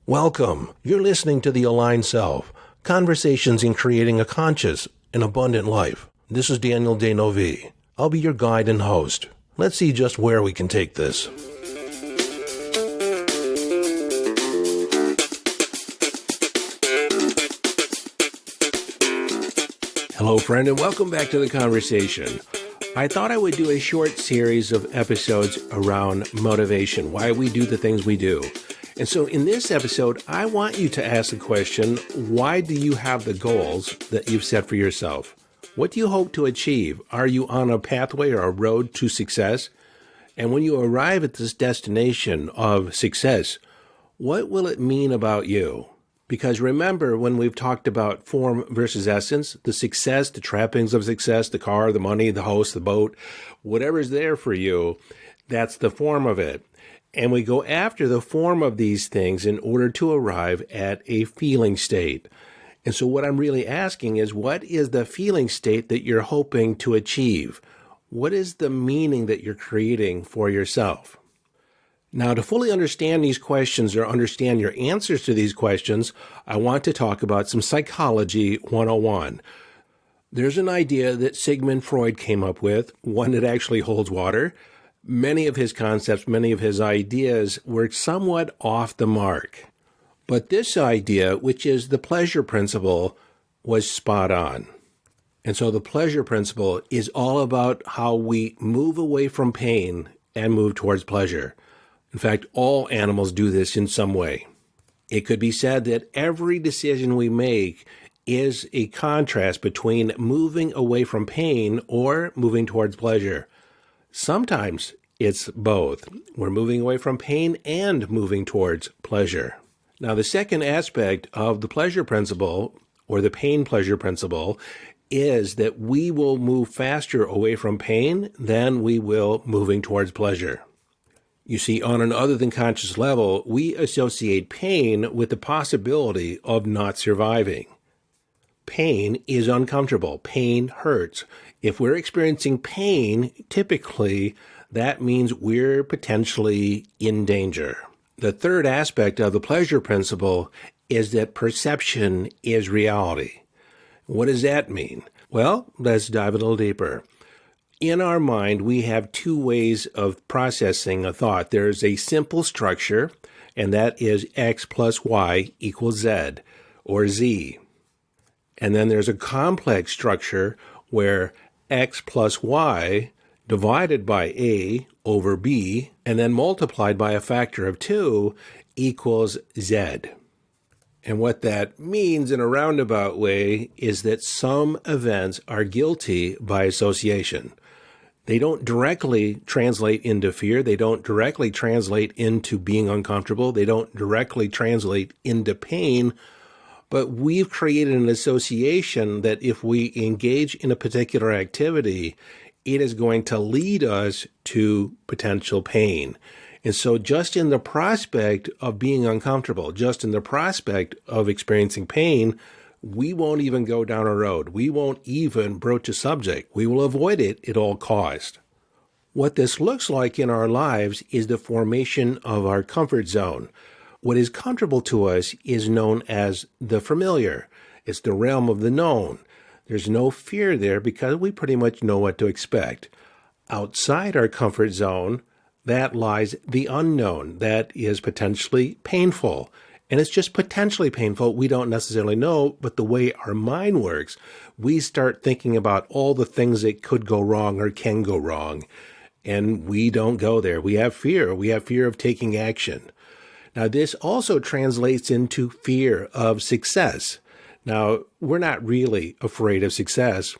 Welcome. You're listening to The Aligned Self, Conversations in Creating a Conscious and Abundant Life. This is Daniel Denovi. I'll be your guide and host. Let's see just where we can take this. Hello, friend, and welcome back to the conversation. I thought I would do a short series of episodes around motivation, why we do the things we do. And so in this episode, I want you to ask the question, why do you have the goals that you've set for yourself? What do you hope to achieve? Are you on a pathway or a road to success? And when you arrive at this destination of success, what will it mean about you? Because remember, when we've talked about form versus essence, the success, the trappings of success, the car, the money, the house, the boat, whatever's there for you, that's the form of it. And we go after the form of these things in order to arrive at a feeling state. And so what I'm really asking is, what is the feeling state that you're hoping to achieve? What is the meaning that you're creating for yourself? Now, to fully understand these questions or understand your answers to these questions, I want to talk about some Psychology 101. There's an idea that Sigmund Freud came up with, one that actually holds water. Many of his concepts, many of his ideas were somewhat off the mark. But this idea, which is the pleasure principle, was spot on. And so the pleasure principle is all about how we move away from pain and move towards pleasure. In fact, all animals do this in some way. It could be said that every decision we make is a contrast between moving away from pain or moving towards pleasure. Sometimes it's both. We're moving away from pain and moving towards pleasure. Now, the second aspect of the pleasure principle, or the pain-pleasure principle, is that we will move faster away from pain than we will moving towards pleasure. You see, on an other than conscious level, we associate pain with the possibility of not surviving. Pain is uncomfortable. Pain hurts. If we're experiencing pain, typically that means we're potentially in danger. The third aspect of the pleasure principle is that perception is reality. What does that mean? Well, let's dive a little deeper. In our mind, we have two ways of processing a thought. There's a simple structure, and that is x plus y equals z, or z. And then there's a complex structure where x plus y divided by a over b, and then multiplied by a factor of 2 equals z. And what that means in a roundabout way is that some events are guilty by association. They don't directly translate into fear. They don't directly translate into being uncomfortable. They don't directly translate into pain. But we've created an association that if we engage in a particular activity, it is going to lead us to potential pain. And so just in the prospect of being uncomfortable, just in the prospect of experiencing pain, we won't even go down a road. We won't even broach a subject. We will avoid it at all costs. What this looks like in our lives is the formation of our comfort zone. What is comfortable to us is known as the familiar. It's the realm of the known. There's no fear there because we pretty much know what to expect. Outside our comfort zone, that lies the unknown. That is potentially painful. And it's just potentially painful. We don't necessarily know, but the way our mind works, we start thinking about all the things that could go wrong or can go wrong. And we don't go there. We have fear. We have fear of taking action. Now, this also translates into fear of success. Now, we're not really afraid of success,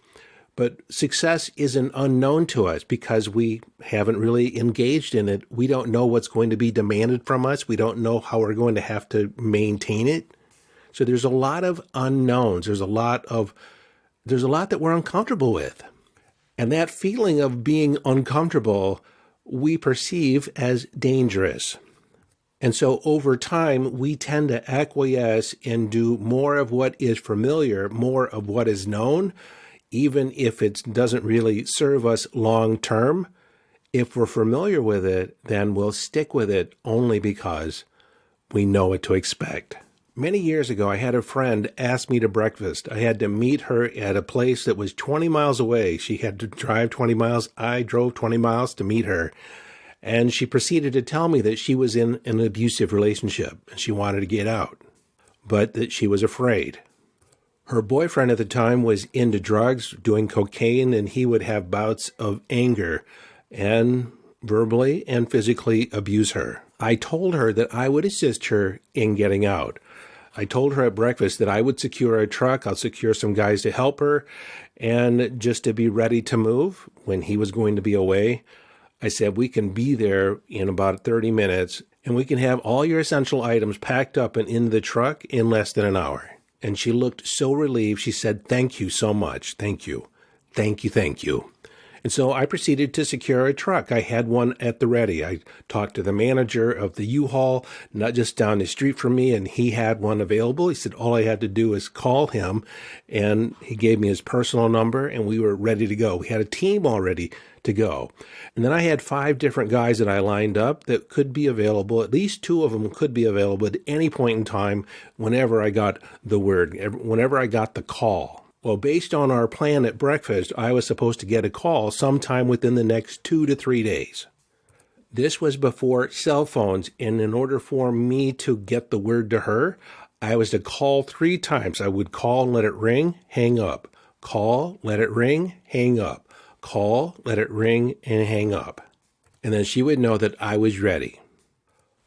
but success is an unknown to us because we haven't really engaged in it. We don't know what's going to be demanded from us. We don't know how we're going to have to maintain it. So there's a lot of unknowns. There's a lot that we're uncomfortable with. And that feeling of being uncomfortable, we perceive as dangerous. And so over time, we tend to acquiesce and do more of what is familiar, more of what is known, even if it doesn't really serve us long term. If we're familiar with it, then we'll stick with it only because we know what to expect. Many years ago, I had a friend ask me to breakfast. I had to meet her at a place that was 20 miles away. She had to drive 20 miles. I drove 20 miles to meet her. And she proceeded to tell me that she was in an abusive relationship and she wanted to get out, but that she was afraid. Her boyfriend at the time was into drugs, doing cocaine, and he would have bouts of anger and verbally and physically abuse her. I told her that I would assist her in getting out. I told her at breakfast that I would secure a truck, I'll secure some guys to help her, and just to be ready to move when he was going to be away. I said, we can be there in about 30 minutes, and we can have all your essential items packed up and in the truck in less than an hour. And she looked so relieved. She said, thank you so much. Thank you. Thank you. Thank you. And so I proceeded to secure a truck. I had one at the ready. I talked to the manager of the U-Haul, not just down the street from me, and he had one available. He said all I had to do is call him, and he gave me his personal number, and we were ready to go. We had a team already to go. And then I had 5 different guys that I lined up that could be available. At least 2 of them could be available at any point in time whenever I got the word, whenever I got the call. Well, based on our plan at breakfast, I was supposed to get a call sometime within the next 2 to 3 days. This was before cell phones, and in order for me to get the word to her, I was to call 3 times. I would call and let it ring, hang up. Call, let it ring, hang up. Call, let it ring, and hang up. And then she would know that I was ready.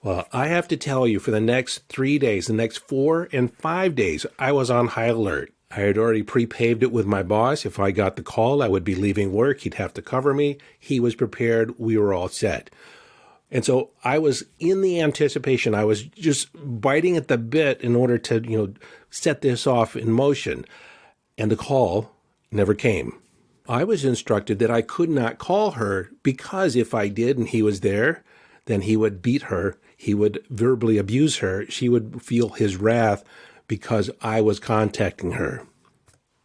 Well, I have to tell you, for the next 3 days, the next 4 and 5 days, I was on high alert. I had already pre-paved it with my boss. If I got the call, I would be leaving work. He'd have to cover me. He was prepared. We were all set. And so I was in the anticipation. I was just biting at the bit in order to, set this off in motion. And the call never came. I was instructed that I could not call her because if I did and he was there, then he would beat her. He would verbally abuse her. She would feel his wrath because I was contacting her.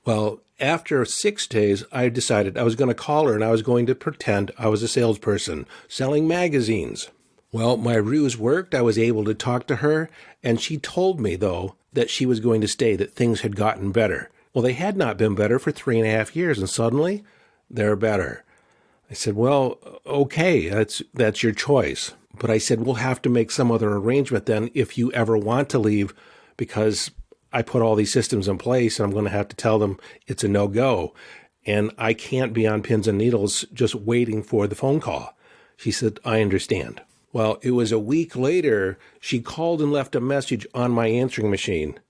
Well, after 6 days, I decided I was going to call her and I was going to pretend I was a salesperson selling magazines. Well, my ruse worked. I was able to talk to her, and she told me, though, that she was going to stay, that things had gotten better. Well, they had not been better for 3.5 years, and suddenly they're better. I said, well, okay, that's your choice. But I said, we'll have to make some other arrangement then if you ever want to leave, because I put all these systems in place and I'm going to have to tell them it's a no-go. And I can't be on pins and needles just waiting for the phone call. She said, I understand. Well, it was a week later, she called and left a message on my answering machine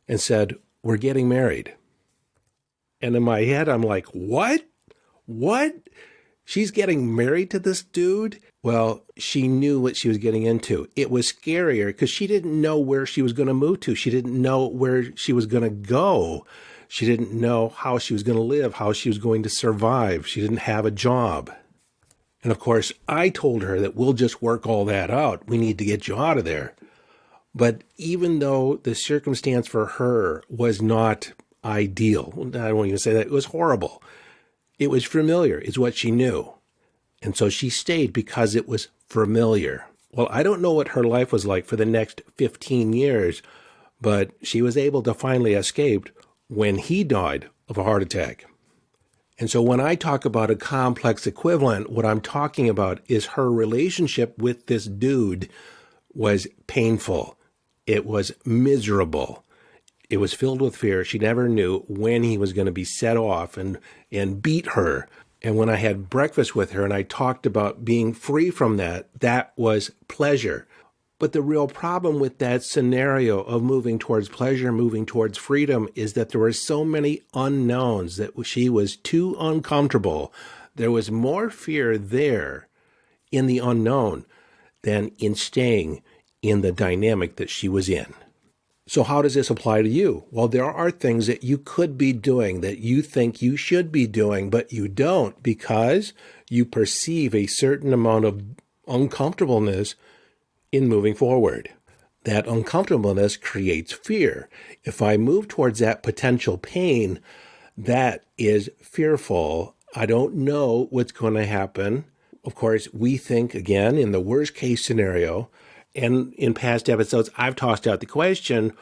and said, we're getting married. And in my head, I'm like, what? What? She's getting married to this dude? Well, she knew what she was getting into. It was scarier because she didn't know where she was going to move to. She didn't know where she was going to go. She didn't know how she was going to live, how she was going to survive. She didn't have a job. And of course, I told her that we'll just work all that out. We need to get you out of there. But even though the circumstance for her was not ideal, I won't even say that, it was horrible. It was familiar, is what she knew. And so she stayed because it was familiar. Well, I don't know what her life was like for the next 15 years, but she was able to finally escape when he died of a heart attack. And so when I talk about a complex equivalent, what I'm talking about is her relationship with this dude was painful. It was miserable. It was filled with fear. She never knew when he was going to be set off and beat her. And when I had breakfast with her and I talked about being free from that, that was pleasure. But the real problem with that scenario of moving towards pleasure, moving towards freedom, is that there were so many unknowns that she was too uncomfortable. There was more fear there in the unknown than in staying in the dynamic that she was in. So how does this apply to you? Well, there are things that you could be doing that you think you should be doing, but you don't because you perceive a certain amount of uncomfortableness in moving forward. That uncomfortableness creates fear. If I move towards that potential pain, that is fearful. I don't know what's going to happen. Of course, we think, again, in the worst case scenario, And in past episodes, I've tossed out the question,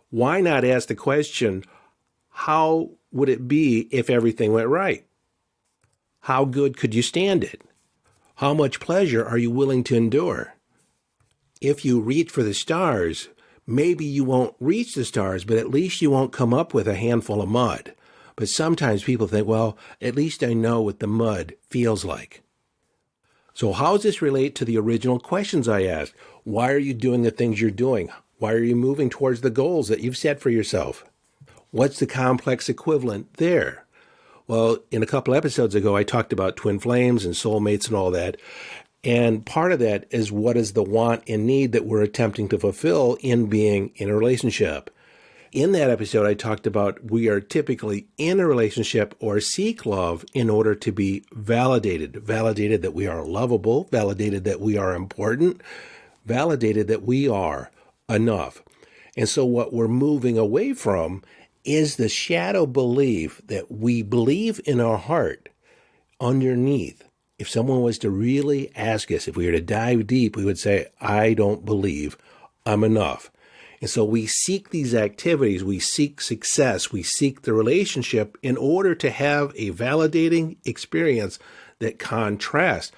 why not ask the question, how would it be if everything went right? How good could you stand it? How much pleasure are you willing to endure? If you reach for the stars, maybe you won't reach the stars, but at least you won't come up with a handful of mud. But sometimes people think, well, at least I know what the mud feels like. So how does this relate to the original questions I asked? Why are you doing the things you're doing? Why are you moving towards the goals that you've set for yourself? What's the complex equivalent there? Well, in a couple episodes ago, I talked about twin flames and soulmates and all that. And part of that is what is the want and need that we're attempting to fulfill in being in a relationship. In that episode, I talked about we are typically in a relationship or seek love in order to be validated that we are lovable, validated that we are important, validated that we are enough. And so what we're moving away from is the shadow belief that we believe in our heart underneath. If someone was to really ask us, if we were to dive deep, we would say, I don't believe I'm enough. And so we seek these activities, we seek success, we seek the relationship in order to have a validating experience that contrasts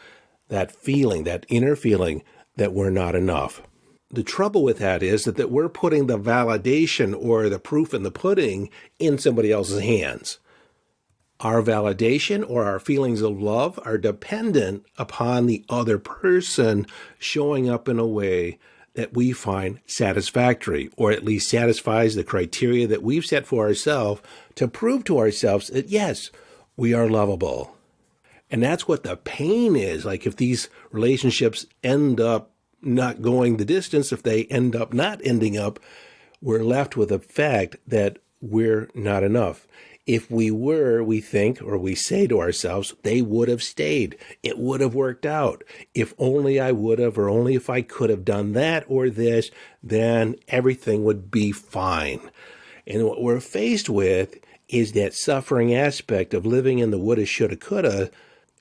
that feeling, that inner feeling that we're not enough. The trouble with that is that we're putting the validation or the proof in the pudding in somebody else's hands. Our validation or our feelings of love are dependent upon the other person showing up in a way that we find satisfactory, or at least satisfies the criteria that we've set for ourselves to prove to ourselves that, yes, we are lovable. And that's what the pain is. Like if these relationships end up not going the distance, if they end up not ending up, we're left with the fact that we're not enough. If we were, we think, or we say to ourselves, they would have stayed. It would have worked out. If only I would have, or only if I could have done that or this, then everything would be fine. And what we're faced with is that suffering aspect of living in the woulda, shoulda, coulda,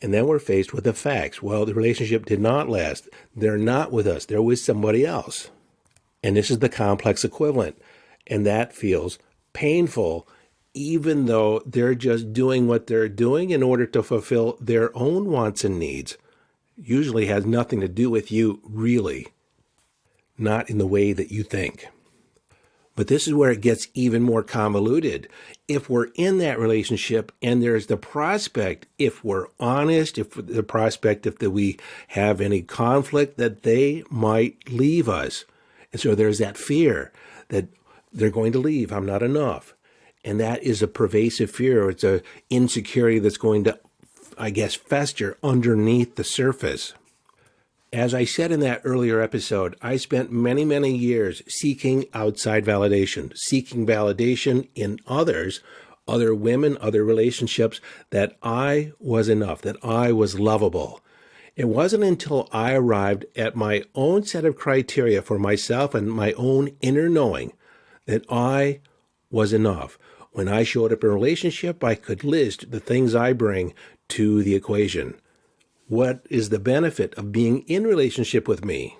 and then we're faced with the facts. Well, the relationship did not last. They're not with us. They're with somebody else. And this is the complex equivalent. And that feels painful, even though they're just doing what they're doing in order to fulfill their own wants and needs. Usually has nothing to do with you, really. Not in the way that you think. But this is where it gets even more convoluted. If we're in that relationship and there's the prospect, if we're honest, if the prospect, if we have any conflict, that they might leave us. And so there's that fear that they're going to leave. I'm not enough. And that is a pervasive fear. It's an insecurity that's going to, I guess, fester underneath the surface. As I said in that earlier episode, I spent many, many years seeking outside validation, seeking validation in others, other women, other relationships, that I was enough, that I was lovable. It wasn't until I arrived at my own set of criteria for myself and my own inner knowing that I was enough. When I showed up in a relationship, I could list the things I bring to the equation. What is the benefit of being in relationship with me?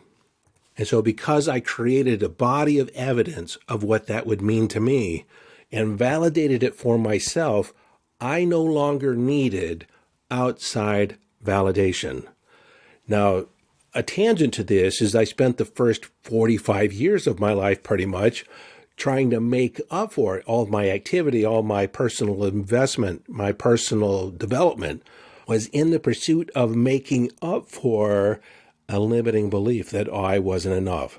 And so because I created a body of evidence of what that would mean to me and validated it for myself, I no longer needed outside validation. Now, a tangent to this is I spent the first 45 years of my life pretty much trying to make up for it. All of my activity, all my personal investment, my personal development was in the pursuit of making up for a limiting belief that I wasn't enough.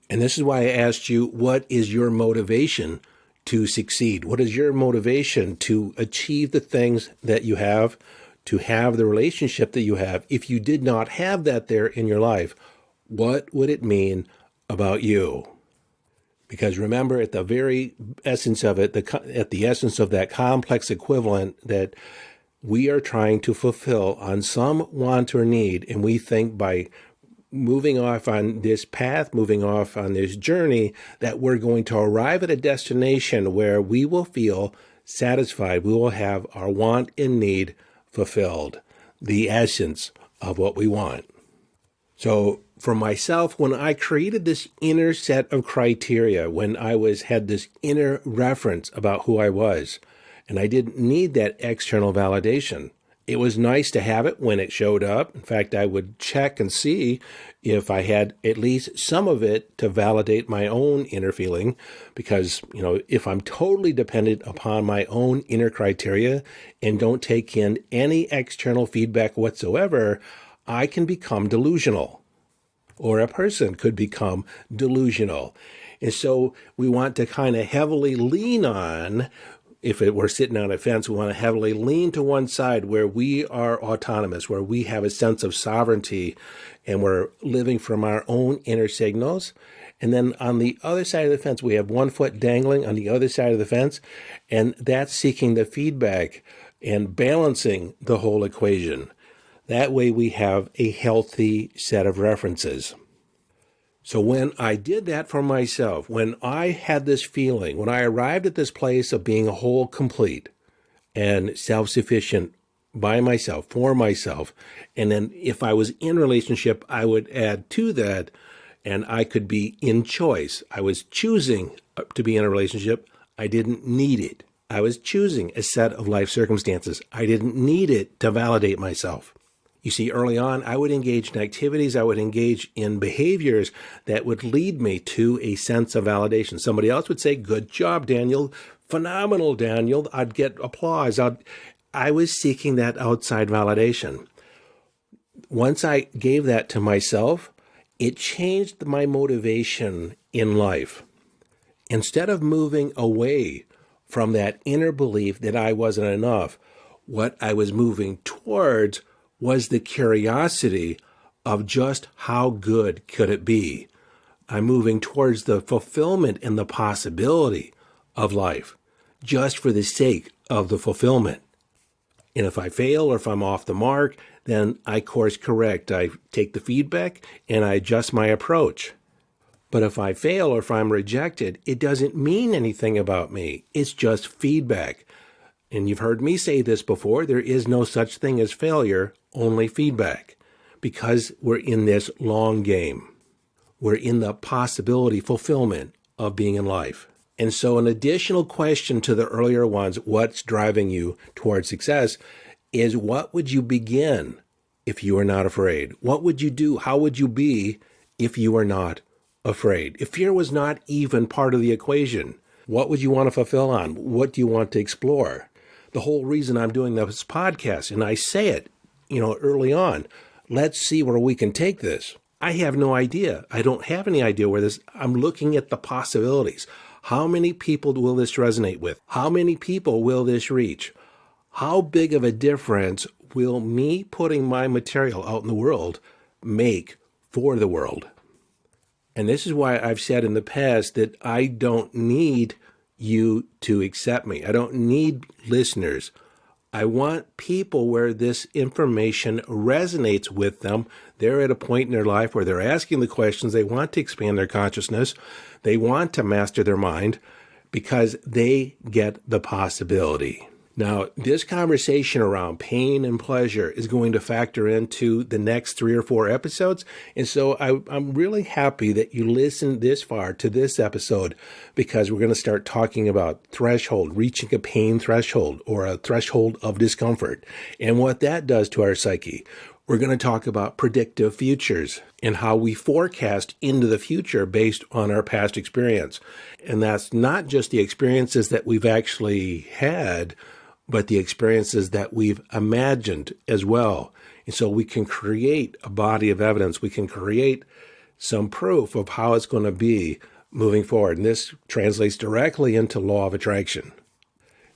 And this is why I asked you, what is your motivation to succeed? What is your motivation to achieve the things that you have, to have the relationship that you have? If you did not have that there in your life, what would it mean about you? Because remember, at the very essence of it, at the essence of that complex equivalent that we are trying to fulfill on some want or need, and we think by moving off on this path, moving off on this journey, that we're going to arrive at a destination where we will feel satisfied. We will have our want and need fulfilled, the essence of what we want. So For myself, when I created this inner set of criteria, when I had this inner reference about who I was, and I didn't need that external validation. It was nice to have it when it showed up. In fact, I would check and see if I had at least some of it to validate my own inner feeling, because, if I'm totally dependent upon my own inner criteria and don't take in any external feedback whatsoever, I can become delusional, or a person could become delusional. And so we want to kind of heavily lean on, if it were sitting on a fence, we want to heavily lean to one side where we are autonomous, where we have a sense of sovereignty and we're living from our own inner signals. And then on the other side of the fence, we have one foot dangling on the other side of the fence, and that's seeking the feedback and balancing the whole equation. That way we have a healthy set of references. So when I did that for myself, when I had this feeling, when I arrived at this place of being a whole, complete, and self-sufficient by myself, for myself, and then if I was in relationship, I would add to that, and I could be in choice. I was choosing to be in a relationship. I didn't need it. I was choosing a set of life circumstances. I didn't need it to validate myself. You see, early on, I would engage in activities, I would engage in behaviors that would lead me to a sense of validation. Somebody else would say, "Good job, Daniel. Phenomenal, Daniel." I'd get applause. I was seeking that outside validation. Once I gave that to myself, it changed my motivation in life. Instead of moving away from that inner belief that I wasn't enough, what I was moving towards was the curiosity of just how good could it be. I'm moving towards the fulfillment and the possibility of life, just for the sake of the fulfillment. And if I fail or if I'm off the mark, then I course correct. I take the feedback and I adjust my approach. But if I fail or if I'm rejected, it doesn't mean anything about me. It's just feedback. And you've heard me say this before, there is no such thing as failure, only feedback, because we're in this long game. We're in the possibility, fulfillment of being in life. And so an additional question to the earlier ones, what's driving you towards success, is what would you begin if you were not afraid? What would you do? How would you be if you were not afraid? If fear was not even part of the equation, what would you want to fulfill on? What do you want to explore? The whole reason I'm doing this podcast, and I say it, early on, let's see where we can take this. I have no idea. I don't have any idea where I'm looking at the possibilities. How many people will this resonate with? How many people will this reach? How big of a difference will me putting my material out in the world make for the world? And this is why I've said in the past that I don't need you to accept me. I don't need listeners. I want people where this information resonates with them. They're at a point in their life where they're asking the questions. They want to expand their consciousness. They want to master their mind because they get the possibility. Now, this conversation around pain and pleasure is going to factor into the next 3 or 4 episodes. And so I'm really happy that you listened this far to this episode, because we're going to start talking about threshold, reaching a pain threshold or a threshold of discomfort, and what that does to our psyche. We're going to talk about predictive futures and how we forecast into the future based on our past experience. And that's not just the experiences that we've actually had, but the experiences that we've imagined as well. And so we can create a body of evidence. We can create some proof of how it's going to be moving forward. And this translates directly into law of attraction.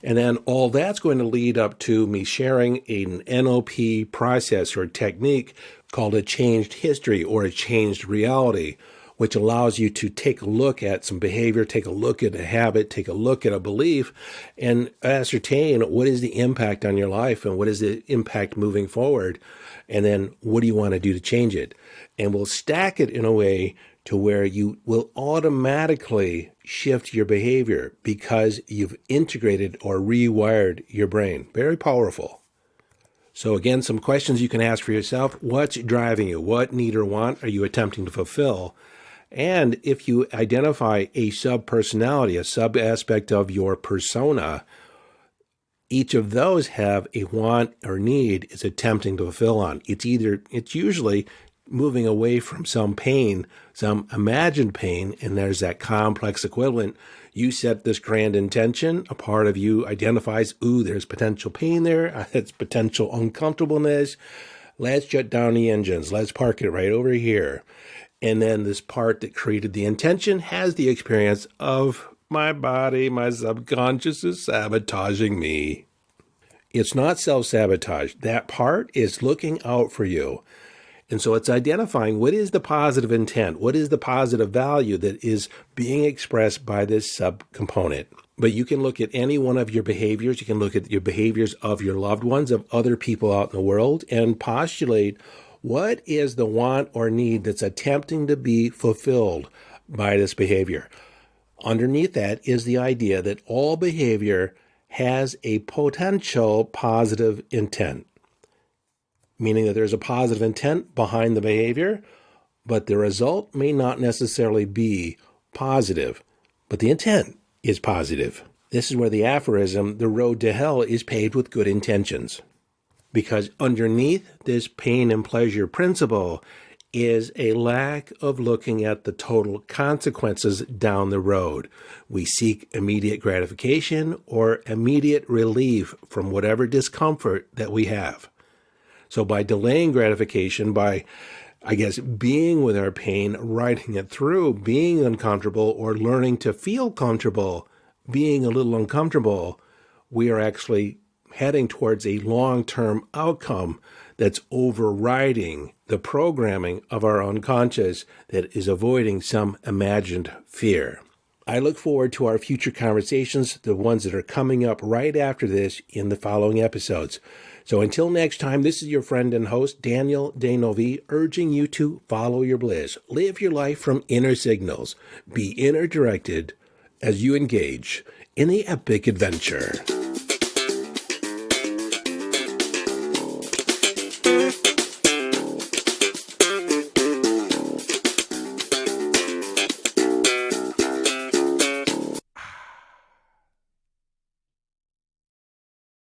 And then all that's going to lead up to me sharing an NLP process or technique called a changed history or a changed reality, which allows you to take a look at some behavior, take a look at a habit, take a look at a belief, and ascertain what is the impact on your life and what is the impact moving forward, and then what do you want to do to change it. And we'll stack it in a way to where you will automatically shift your behavior because you've integrated or rewired your brain. Very powerful. So again, some questions you can ask for yourself. What's driving you? What need or want are you attempting to fulfill? And if you identify a sub-personality, a sub-aspect of your persona, each of those have a want or need it's attempting to fulfill on. It's usually moving away from some pain, some imagined pain, and there's that complex equivalent. You set this grand intention, a part of you identifies, there's potential pain there, it's potential uncomfortableness. Let's shut down the engines. Let's park it right over here. And then this part that created the intention has the experience of my body, my subconscious is sabotaging me. It's not self-sabotage. That part is looking out for you. And so it's identifying what is the positive intent, what is the positive value that is being expressed by this subcomponent. But you can look at any one of your behaviors. You can look at your behaviors of your loved ones, of other people out in the world, and postulate what is the want or need that's attempting to be fulfilled by this behavior. Underneath that is the idea that all behavior has a potential positive intent, meaning that there's a positive intent behind the behavior, but the result may not necessarily be positive, but the intent is positive. This is where the aphorism, the road to hell is paved with good intentions. Because underneath this pain and pleasure principle is a lack of looking at the total consequences down the road. We seek immediate gratification or immediate relief from whatever discomfort that we have. So by delaying gratification, by, being with our pain, riding it through, being uncomfortable or learning to feel comfortable, being a little uncomfortable, we are actually heading towards a long-term outcome that's overriding the programming of our unconscious that is avoiding some imagined fear. I look forward to our future conversations, the ones that are coming up right after this in the following episodes. So until next time, this is your friend and host, Daniel Denovi, urging you to follow your bliss. Live your life from inner signals. Be inner directed as you engage in the epic adventure.